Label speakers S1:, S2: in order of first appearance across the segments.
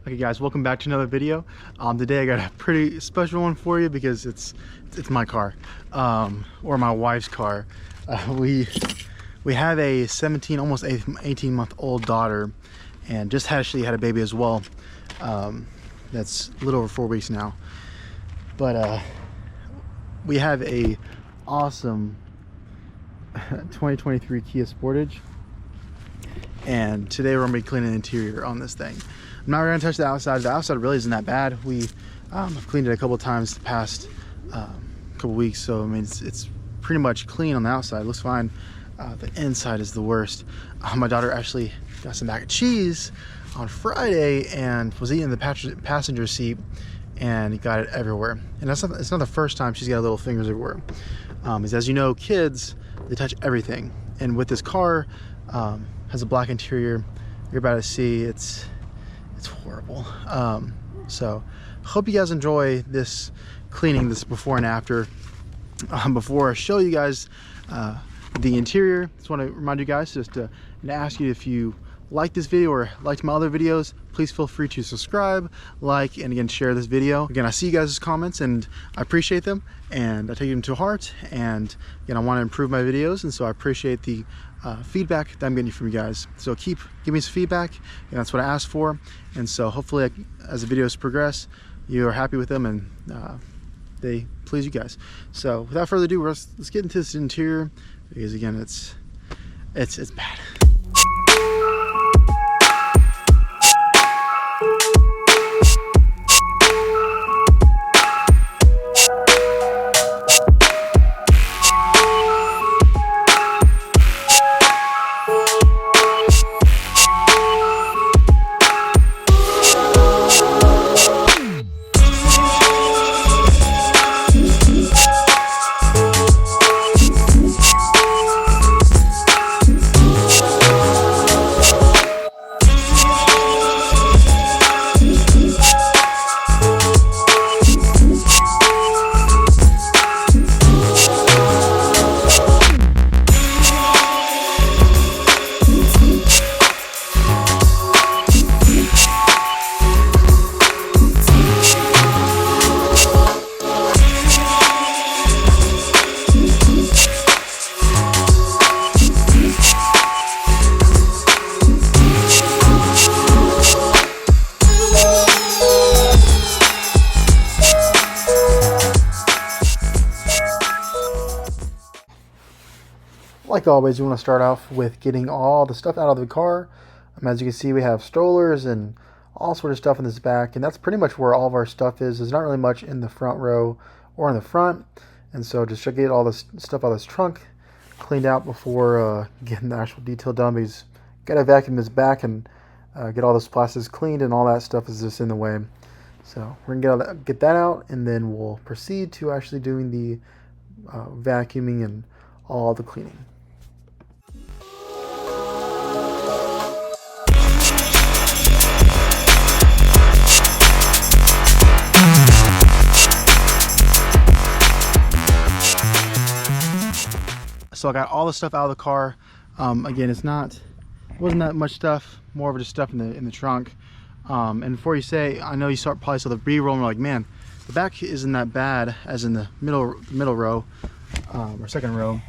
S1: Okay guys, welcome back to another video. Today I got a pretty special one for you because it's my car, or my wife's car. We have a 17, almost 18 month old daughter, and just actually had a baby as well. That's a little over 4 weeks now. But we have a awesome 2023 Kia Sportage, and today we're gonna be cleaning the interior on this thing. I'm not gonna touch the outside. The outside really isn't that bad. We have cleaned it a couple times the past couple weeks, so I mean it's pretty much clean on the outside. It looks fine. The inside is the worst. My daughter actually got some mac and cheese on Friday and was eating in the passenger seat and got it everywhere. And it's not the first time she's got little fingers everywhere. As you know, kids, they touch everything. And with this car, has a black interior. You're about to see it's horrible. So hope you guys enjoy this cleaning, this before and after. Before I show you guys the interior, just want to remind you guys just to ask you, if you like this video or liked my other videos, please feel free to subscribe, like, and again share this video. Again, I see you guys' comments and I appreciate them, and I take them to heart, and again I want to improve my videos, and so I appreciate the feedback that I'm getting from you guys. So give me some feedback, and that's what I asked for. And so hopefully as the videos progress, you are happy with them and they please you guys. So without further ado, let's get into this interior, because again it's bad. Like always, you want to start off with getting all the stuff out of the car. As you can see, we have strollers and all sort of stuff in this back, and that's pretty much where all of our stuff is. There's not really much in the front row or in the front, and so just to get all this stuff out of this trunk cleaned out before getting the actual detail done, because got to vacuum this back and get all this plastics cleaned, and all that stuff is just in the way. So we're gonna get that out, and then we'll proceed to actually doing the vacuuming and all the cleaning. So I got all the stuff out of the car. Again, it wasn't that much stuff, more of just stuff in the trunk. And before you say, I know you probably saw the B-roll and you're like, man, the back isn't that bad as in the middle row, or second row.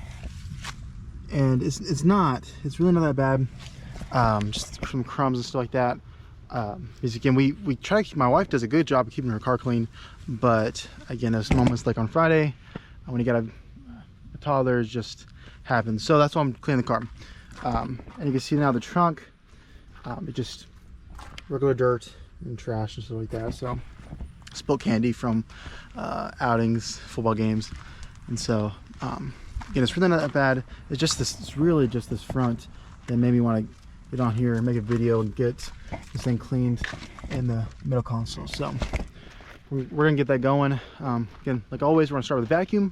S1: And it's really not that bad. Just some crumbs and stuff like that. Because again, we try to keep, my wife does a good job of keeping her car clean, but again, there's moments like on Friday when you got a toddler, just happens. So that's why I'm cleaning the car. And you can see now the trunk, it just regular dirt and trash and stuff like that. So spilled candy from outings, football games, and so again, it's really not that bad. It's really just this front that made me want to get on here and make a video and get this thing cleaned in the middle console. So we're gonna get that going. Again, like always, we're gonna start with the vacuum,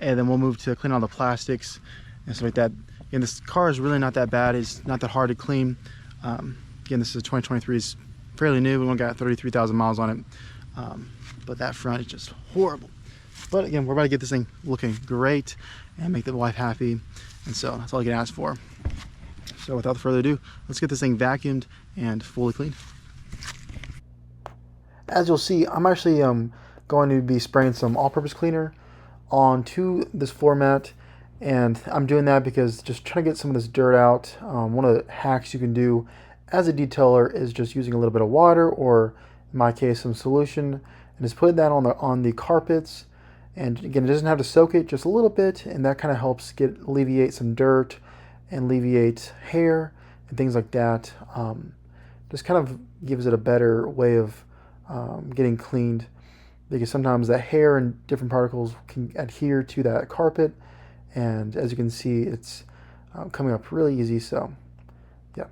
S1: and then we'll move to clean all the plastics and stuff like that. And this car is really not that bad. It's not that hard to clean. Again, this is 2023. It's fairly new. We only got 33,000 miles on it. But that front is just horrible. But again, we're about to get this thing looking great and make the wife happy. And so that's all you can ask for. So without further ado, let's get this thing vacuumed and fully cleaned. As you'll see, I'm actually going to be spraying some all-purpose cleaner onto this floor mat, and I'm doing that because just trying to get some of this dirt out. One of the hacks you can do as a detailer is just using a little bit of water, or in my case some solution, and just putting that on the carpets. And again, it doesn't have to soak it, just a little bit, and that kind of helps alleviate some dirt and alleviate hair and things like that. Just kind of gives it a better way of getting cleaned, because sometimes that hair and different particles can adhere to that carpet, and as you can see, it's coming up really easy. So yeah.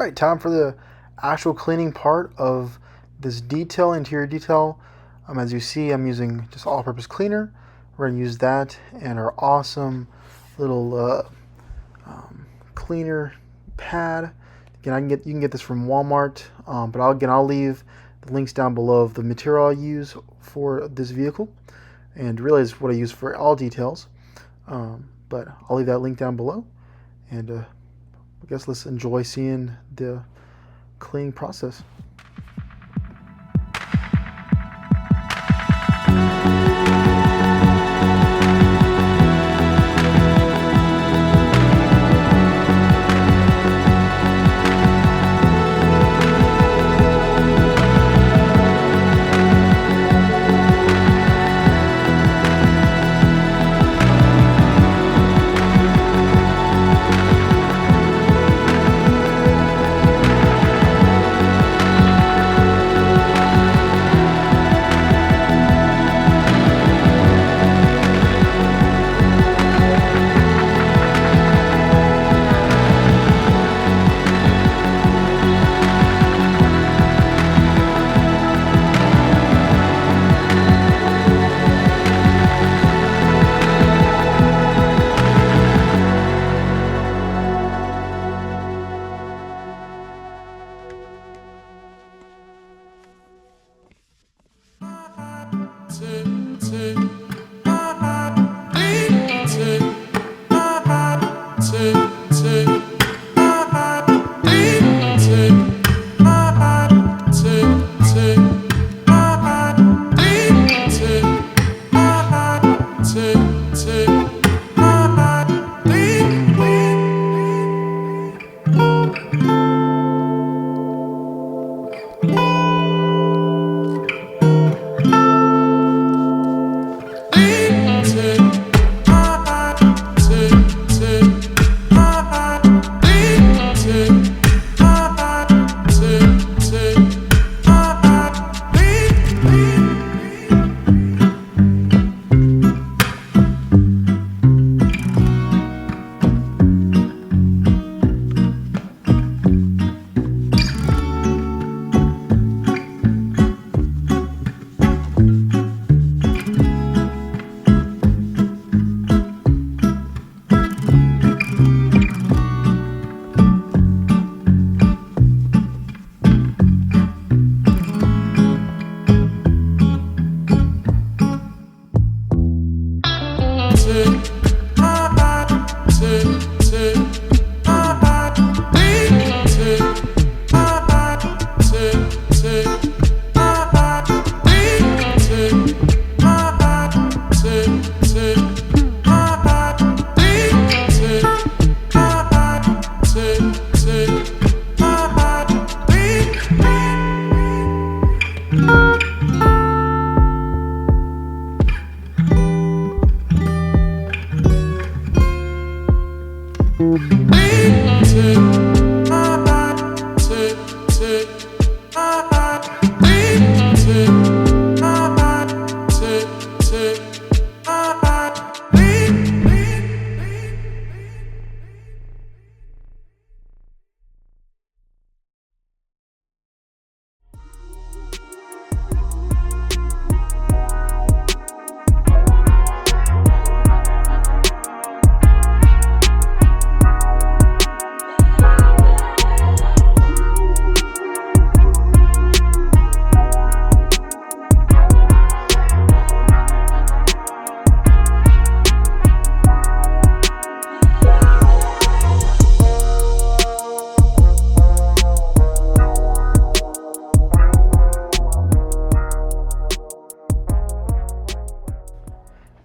S1: right, time for the actual cleaning part of this detail, interior detail. As you see, I'm using just all-purpose cleaner. We're gonna use that and our awesome little cleaner pad. Again, you can get this from Walmart, but I'll leave the links down below of the material I use for this vehicle, and really is what I use for all details. But I'll leave that link down below, and I guess let's enjoy seeing the cleaning process.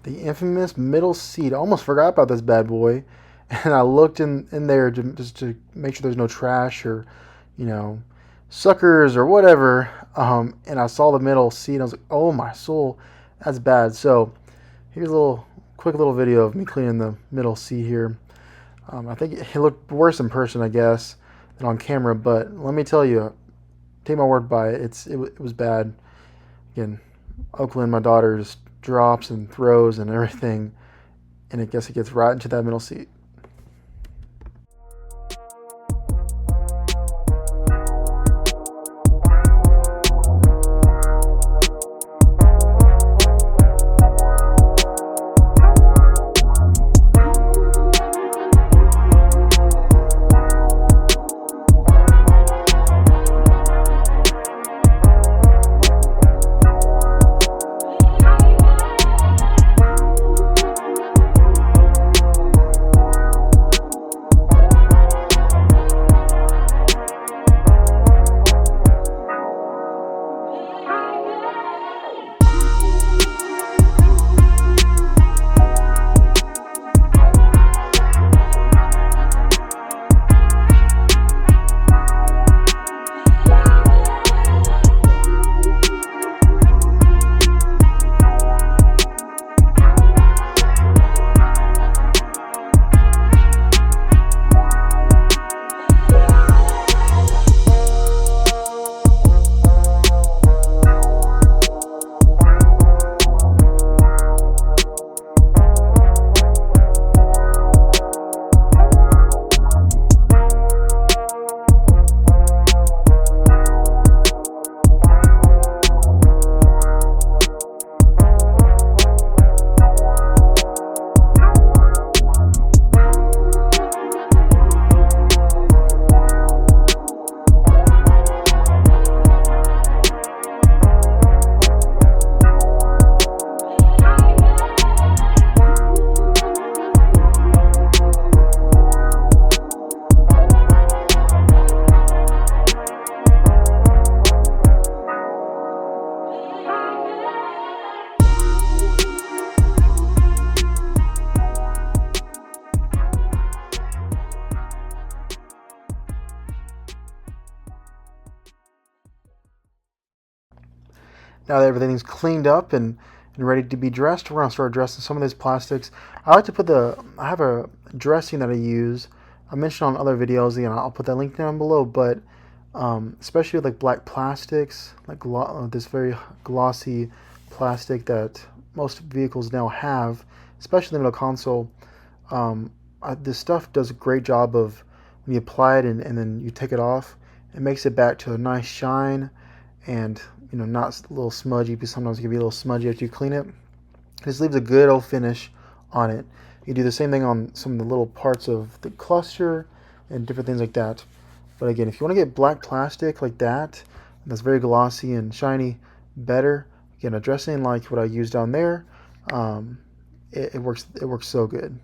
S1: The infamous middle seat. I almost forgot about this bad boy, and I looked in there just to make sure there's no trash or, you know, suckers or whatever, and I saw the middle seat and I was like, oh my soul, that's bad. So here's a quick little video of me cleaning the middle seat here. I think it looked worse in person, I guess, than on camera, but let me tell you, take my word by it, it was bad. Again, Oakland, my daughter, just drops and throws and everything, and I guess it gets right into that middle seat. now that everything's cleaned up and ready to be dressed, we're gonna start dressing some of these plastics. I like to put I have a dressing that I use. I mentioned on other videos, and I'll put that link down below, but especially with like black plastics, like this very glossy plastic that most vehicles now have, especially the middle console. This stuff does a great job of when you apply it and then you take it off, it makes it back to a nice shine, and not a little smudgy, because sometimes it can be a little smudgy after you clean it. It just leaves a good old finish on it. You do the same thing on some of the little parts of the cluster and different things like that. But again, if you want to get black plastic like that, that's very glossy and shiny, better. Again, a dressing like what I used down there, it works so good.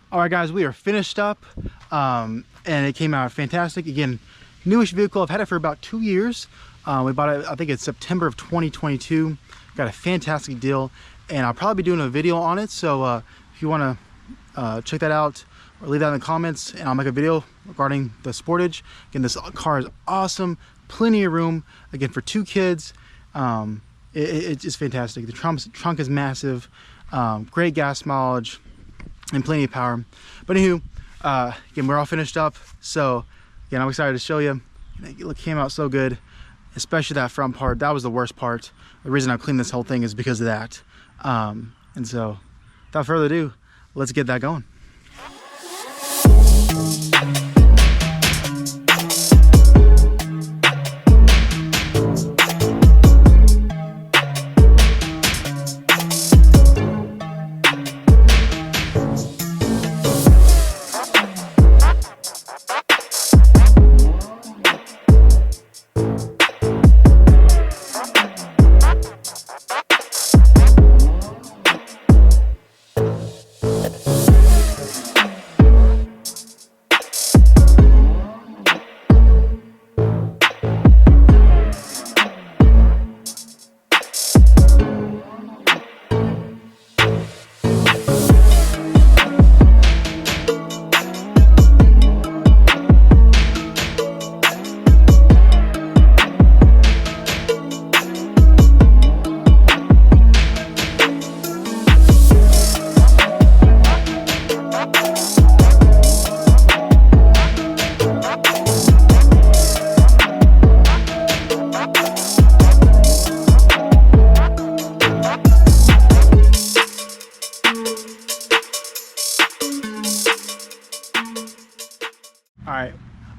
S1: All right guys, we are finished up, and it came out fantastic. Again, newish vehicle. I've had it for about 2 years. We bought it, I think it's September of 2022. Got a fantastic deal, and I'll probably be doing a video on it, so if you want to check that out, or leave that in the comments, and I'll make a video regarding the Sportage. Again, this car is awesome, plenty of room, again, for 2 kids. It's just fantastic. The trunk is massive, great gas mileage, and plenty of power. But anywho, again, we're all finished up, so again, I'm excited to show you. It came out so good, especially that front part. That was the worst part. The reason I cleaned this whole thing is because of that. And so without further ado, let's get that going.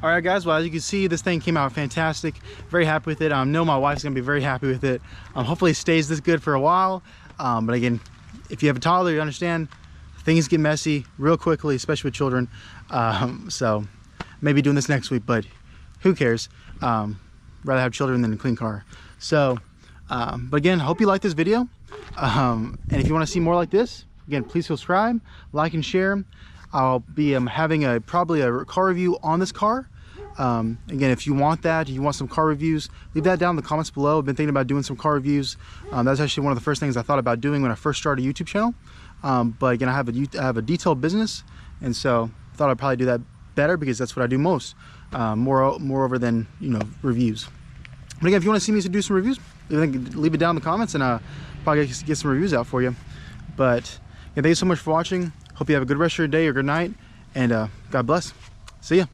S1: All right guys, well, as you can see, this thing came out fantastic. Very happy with it. I know my wife's gonna be very happy with it. Hopefully it stays this good for a while. But again, if you have a toddler, you understand things get messy real quickly, especially with children. So maybe doing this next week, but who cares? Rather have children than a clean car. So, but again, hope you like this video. And if you want to see more like this, again, please subscribe, like, and share. I'll be having probably a car review on this car. Again, if you want that, you want some car reviews, leave that down in the comments below. I've been thinking about doing some car reviews. That's actually one of the first things I thought about doing when I first started a YouTube channel. But again, I have a detailed business, And so I thought I'd probably do that better because that's what I do most, moreover than, you know, reviews. But again, if you want to see me do some reviews, leave it down in the comments, and probably get some reviews out for you. But yeah, thank you so much for watching. Hope you have a good rest of your day or good night, and God bless. See ya.